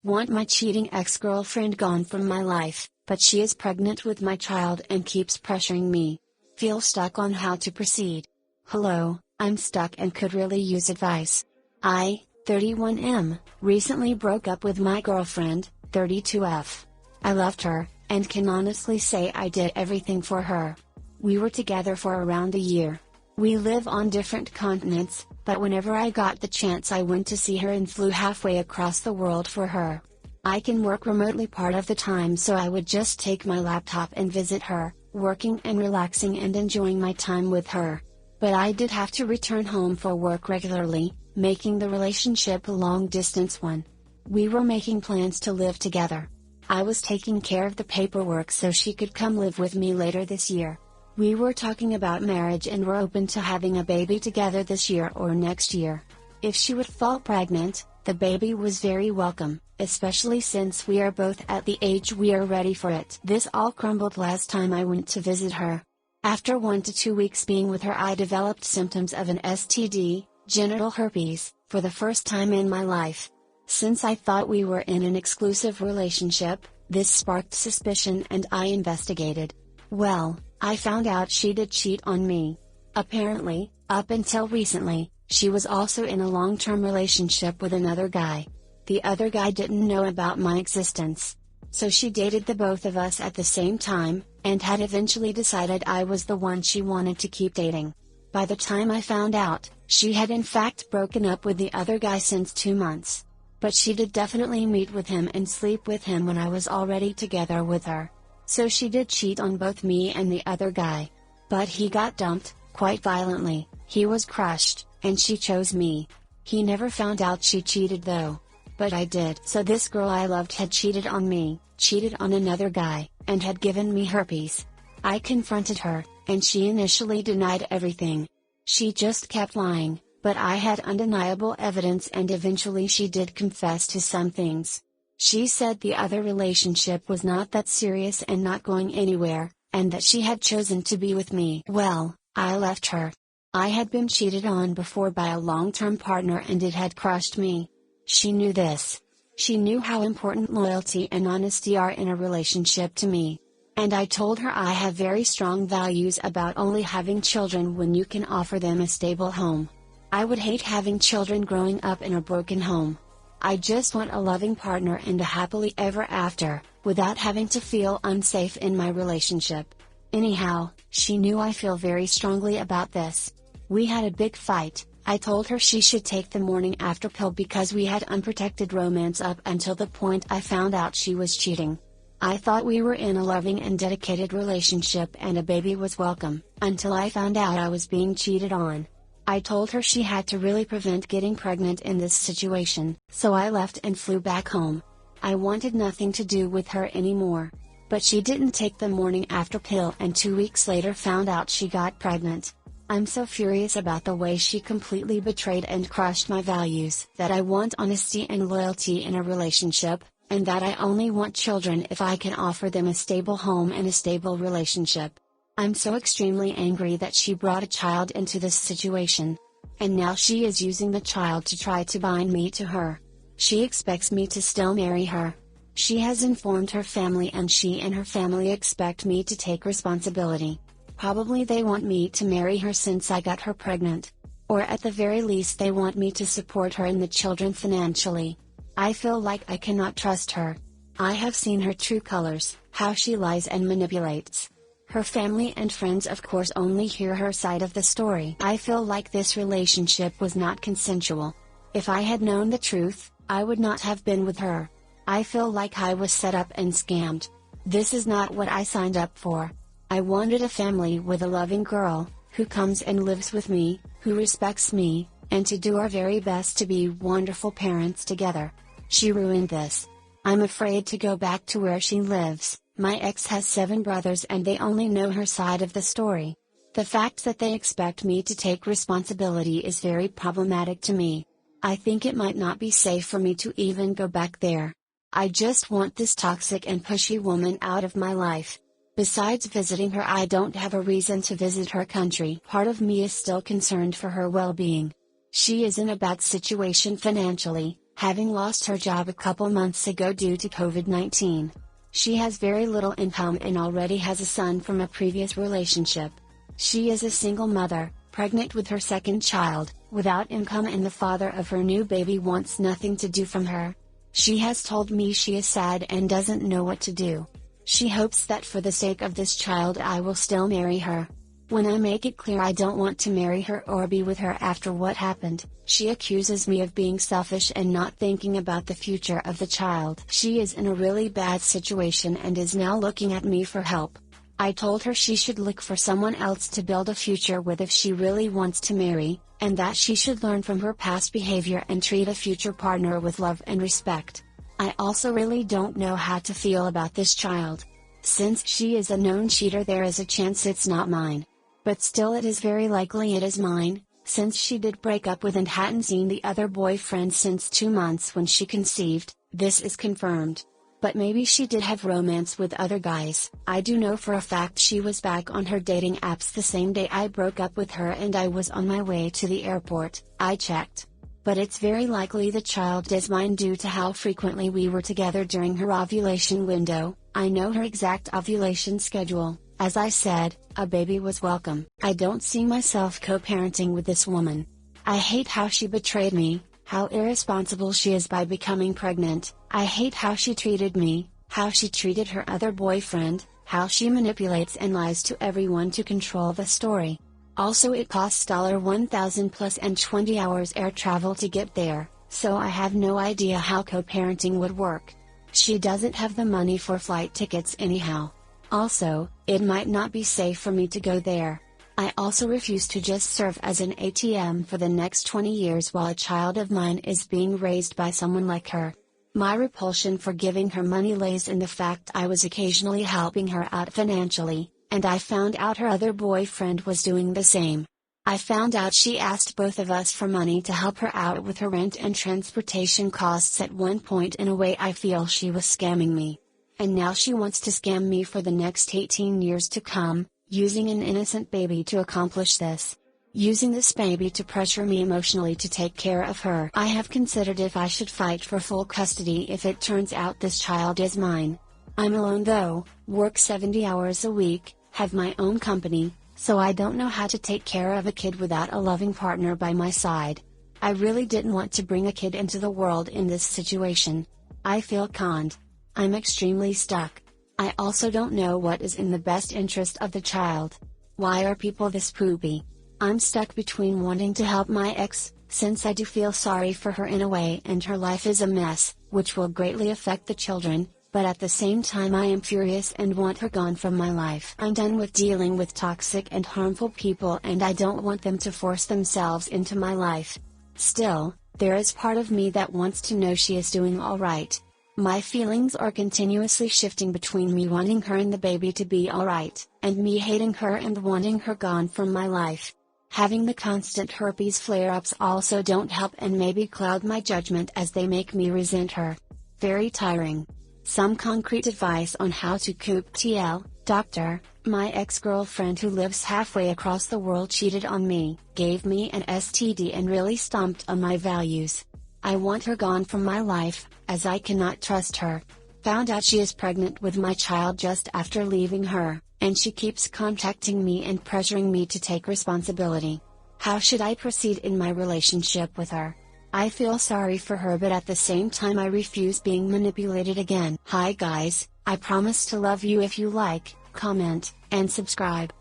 Want my cheating ex-girlfriend gone from my life, but she is pregnant with my child and keeps pressuring me. Feel stuck on how to proceed. Hello, I'm stuck and could really use advice. I, 31M, recently broke up with my girlfriend, 32F. I loved her, and can honestly say I did everything for her. We were together for around a year. We live on different continents, but whenever I got the chance I went to see her and flew halfway across the world for her. I can work remotely part of the time, so I would just take my laptop and visit her, working and relaxing and enjoying my time with her. But I did have to return home for work regularly, making the relationship a long-distance one. We were making plans to live together. I was taking care of the paperwork so she could come live with me later this year. We were talking about marriage and were open to having a baby together this year or next year. If she would fall pregnant, the baby was very welcome, especially since we are both at the age we are ready for it. This all crumbled last time I went to visit her. After 1 to 2 weeks being with her, I developed symptoms of an STD, genital herpes, for the first time in my life. Since I thought we were in an exclusive relationship, this sparked suspicion and I investigated. Well, I found out she did cheat on me. Apparently, up until recently, she was also in a long-term relationship with another guy. The other guy didn't know about my existence. So she dated the both of us at the same time, and had eventually decided I was the one she wanted to keep dating. By the time I found out, she had in fact broken up with the other guy since 2 months. But she did definitely meet with him and sleep with him when I was already together with her. So she did cheat on both me and the other guy. But he got dumped, quite violently, he was crushed, and she chose me. He never found out she cheated though. But I did. So this girl I loved had cheated on me, cheated on another guy, and had given me herpes. I confronted her, and she initially denied everything. She just kept lying, but I had undeniable evidence and eventually she did confess to some things. She said the other relationship was not that serious and not going anywhere, and that she had chosen to be with me. Well, I left her. I had been cheated on before by a long-term partner and it had crushed me. She knew this. She knew how important loyalty and honesty are in a relationship to me. And I told her I have very strong values about only having children when you can offer them a stable home. I would hate having children growing up in a broken home. I just want a loving partner and a happily ever after, without having to feel unsafe in my relationship. Anyhow, she knew I feel very strongly about this. We had a big fight. I told her she should take the morning after pill because we had unprotected romance up until the point I found out she was cheating. I thought we were in a loving and dedicated relationship and a baby was welcome, until I found out I was being cheated on. I told her she had to really prevent getting pregnant in this situation, so I left and flew back home. I wanted nothing to do with her anymore. But she didn't take the morning after pill and 2 weeks later found out she got pregnant. I'm so furious about the way she completely betrayed and crushed my values, that I want honesty and loyalty in a relationship, and that I only want children if I can offer them a stable home and a stable relationship. I'm so extremely angry that she brought a child into this situation. And now she is using the child to try to bind me to her. She expects me to still marry her. She has informed her family and she and her family expect me to take responsibility. Probably they want me to marry her since I got her pregnant. Or at the very least they want me to support her and the children financially. I feel like I cannot trust her. I have seen her true colors, how she lies and manipulates. Her family and friends of course only hear her side of the story. I feel like this relationship was not consensual. If I had known the truth, I would not have been with her. I feel like I was set up and scammed. This is not what I signed up for. I wanted a family with a loving girl, who comes and lives with me, who respects me, and to do our very best to be wonderful parents together. She ruined this. I'm afraid to go back to where she lives. My ex has 7 brothers and they only know her side of the story. The fact that they expect me to take responsibility is very problematic to me. I think it might not be safe for me to even go back there. I just want this toxic and pushy woman out of my life. Besides visiting her, I don't have a reason to visit her country. Part of me is still concerned for her well-being. She is in a bad situation financially, having lost her job a couple months ago due to COVID-19. She has very little income and already has a son from a previous relationship. She is a single mother, pregnant with her second child, without income, and the father of her new baby wants nothing to do from her. She has told me she is sad and doesn't know what to do. She hopes that for the sake of this child I will still marry her. When I make it clear I don't want to marry her or be with her after what happened, she accuses me of being selfish and not thinking about the future of the child. She is in a really bad situation and is now looking at me for help. I told her she should look for someone else to build a future with if she really wants to marry, and that she should learn from her past behavior and treat a future partner with love and respect. I also really don't know how to feel about this child. Since she is a known cheater, there is a chance it's not mine. But still, it is very likely it is mine, since she did break up with and hadn't seen the other boyfriend since 2 months when she conceived. This is confirmed. But maybe she did have romance with other guys. I do know for a fact she was back on her dating apps the same day I broke up with her, and I was on my way to the airport. I checked. But it's very likely the child is mine due to how frequently we were together during her ovulation window. I know her exact ovulation schedule. As I said, a baby was welcome. I don't see myself co-parenting with this woman. I hate how she betrayed me, how irresponsible she is by becoming pregnant. I hate how she treated me, how she treated her other boyfriend, how she manipulates and lies to everyone to control the story. Also, it costs $1,000 plus and 20 hours air travel to get there, so I have no idea how co-parenting would work. She doesn't have the money for flight tickets anyhow. Also, it might not be safe for me to go there. I also refuse to just serve as an ATM for the next 20 years while a child of mine is being raised by someone like her. My repulsion for giving her money lays in the fact I was occasionally helping her out financially, and I found out her other boyfriend was doing the same. I found out she asked both of us for money to help her out with her rent and transportation costs at one point. In a way, I feel she was scamming me. And now she wants to scam me for the next 18 years to come, using an innocent baby to accomplish this. Using this baby to pressure me emotionally to take care of her. I have considered if I should fight for full custody if it turns out this child is mine. I'm alone though, work 70 hours a week, have my own company, so I don't know how to take care of a kid without a loving partner by my side. I really didn't want to bring a kid into the world in this situation. I feel conned. I'm extremely stuck. I also don't know what is in the best interest of the child. Why are people this poopy? I'm stuck between wanting to help my ex, since I do feel sorry for her in a way and her life is a mess, which will greatly affect the children, but at the same time I am furious and want her gone from my life. I'm done with dealing with toxic and harmful people, and I don't want them to force themselves into my life. Still, there is part of me that wants to know she is doing alright. My feelings are continuously shifting between me wanting her and the baby to be alright, and me hating her and wanting her gone from my life. Having the constant herpes flare-ups also don't help and maybe cloud my judgment as they make me resent her. Very tiring. Some concrete advice on how to cope. TL, doctor, my ex-girlfriend who lives halfway across the world cheated on me, gave me an STD and really stomped on my values. I want her gone from my life, as I cannot trust her. Found out she is pregnant with my child just after leaving her, and she keeps contacting me and pressuring me to take responsibility. How should I proceed in my relationship with her? I feel sorry for her, but at the same time I refuse being manipulated again. Hi guys, I promise to love you if you like, comment, and subscribe.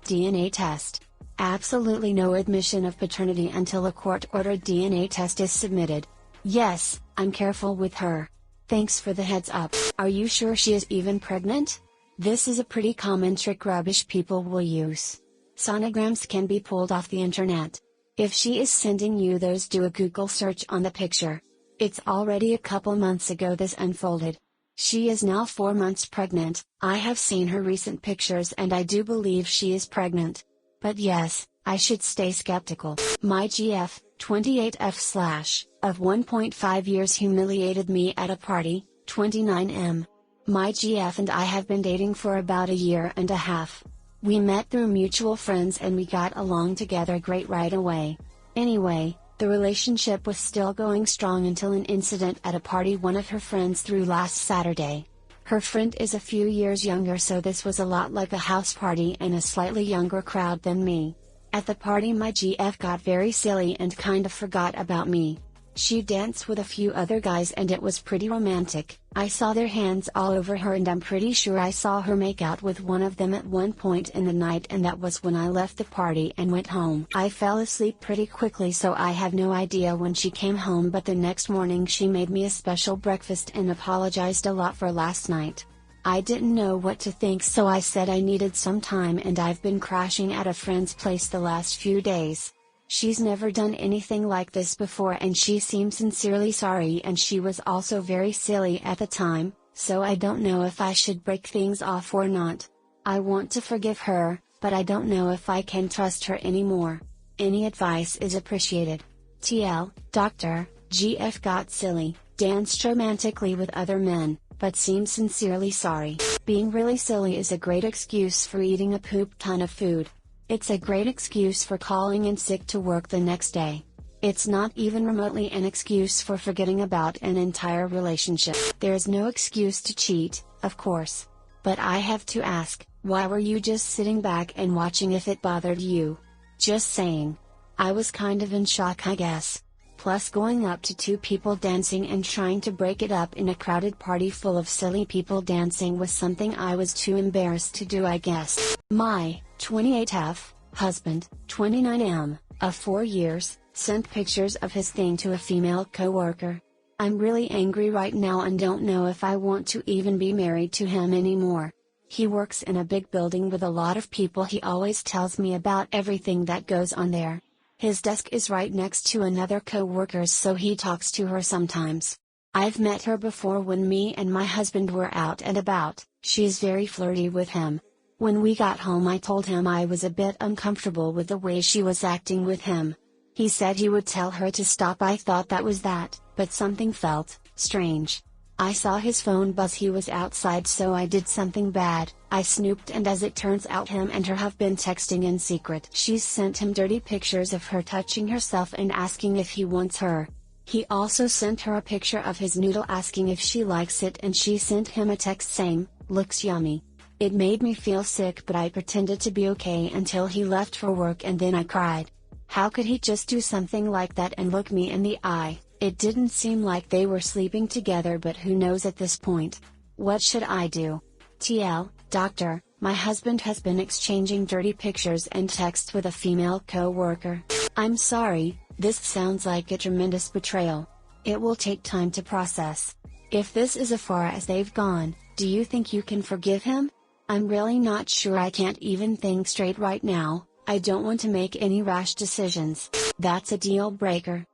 DNA test. Absolutely no admission of paternity until a court-ordered DNA test is submitted. Yes, I'm careful with her. Thanks for the heads up. Are you sure she is even pregnant? This is a pretty common trick rubbish people will use. Sonograms can be pulled off the internet. If she is sending you those, do a Google search on the picture. It's already a couple months ago this unfolded. She is now 4 months pregnant. I have seen her recent pictures and I do believe she is pregnant. But yes, I should stay skeptical. My GF, 28F/ of 1.5 years humiliated me at a party, 29M. My GF and I have been dating for about a year and a half. We met through mutual friends and we got along together great right away. Anyway, The relationship was still going strong until an incident at a party one of her friends threw last Saturday. Her friend is a few years younger, so this was a lot like a house party and a slightly younger crowd than me. At the party my GF got very silly and kind of forgot about me. She danced with a few other guys and it was pretty romantic. I saw their hands all over her and I'm pretty sure I saw her make out with one of them at one point in the night, and that was when I left the party and went home. I fell asleep pretty quickly, so I have no idea when she came home, but the next morning she made me a special breakfast and apologized a lot for last night. I didn't know what to think, so I said I needed some time and I've been crashing at a friend's place the last few days. She's never done anything like this before and she seemed sincerely sorry, and she was also very silly at the time, so I don't know if I should break things off or not. I want to forgive her, but I don't know if I can trust her anymore. Any advice is appreciated. TL, Dr. GF got silly, danced romantically with other men, but seemed sincerely sorry. Being really silly is a great excuse for eating a poop ton of food. It's a great excuse for calling in sick to work the next day. It's not even remotely an excuse for forgetting about an entire relationship. There's no excuse to cheat, of course. But I have to ask, why were you just sitting back and watching if it bothered you? Just saying. I was kind of in shock, I guess. Plus, going up to two people dancing and trying to break it up in a crowded party full of silly people dancing was something I was too embarrassed to do, I guess. My 28F husband, 29M, of 4 years, sent pictures of his thing to a female coworker. I'm really angry right now and don't know if I want to even be married to him anymore. He works in a big building with a lot of people. He always tells me about everything that goes on there. His desk is right next to another coworker's, so he talks to her sometimes. I've met her before when me and my husband were out and about. She's very flirty with him. When we got home I told him I was a bit uncomfortable with the way she was acting with him. He said he would tell her to stop. I thought that was that, but something felt strange. I saw his phone buzz. He was outside, so I did something bad. I snooped, and as it turns out, him and her have been texting in secret. She's sent him dirty pictures of her touching herself and asking if he wants her. He also sent her a picture of his noodle asking if she likes it, and she sent him a text saying, "Looks yummy." It made me feel sick, but I pretended to be okay until he left for work, and then I cried. How could he just do something like that and look me in the eye? It didn't seem like they were sleeping together, but who knows at this point. What should I do? TL, Doctor, my husband has been exchanging dirty pictures and texts with a female co-worker. I'm sorry, this sounds like a tremendous betrayal. It will take time to process. If this is as far as they've gone, do you think you can forgive him? I'm really not sure. I can't even think straight right now. I don't want to make any rash decisions. That's a deal breaker.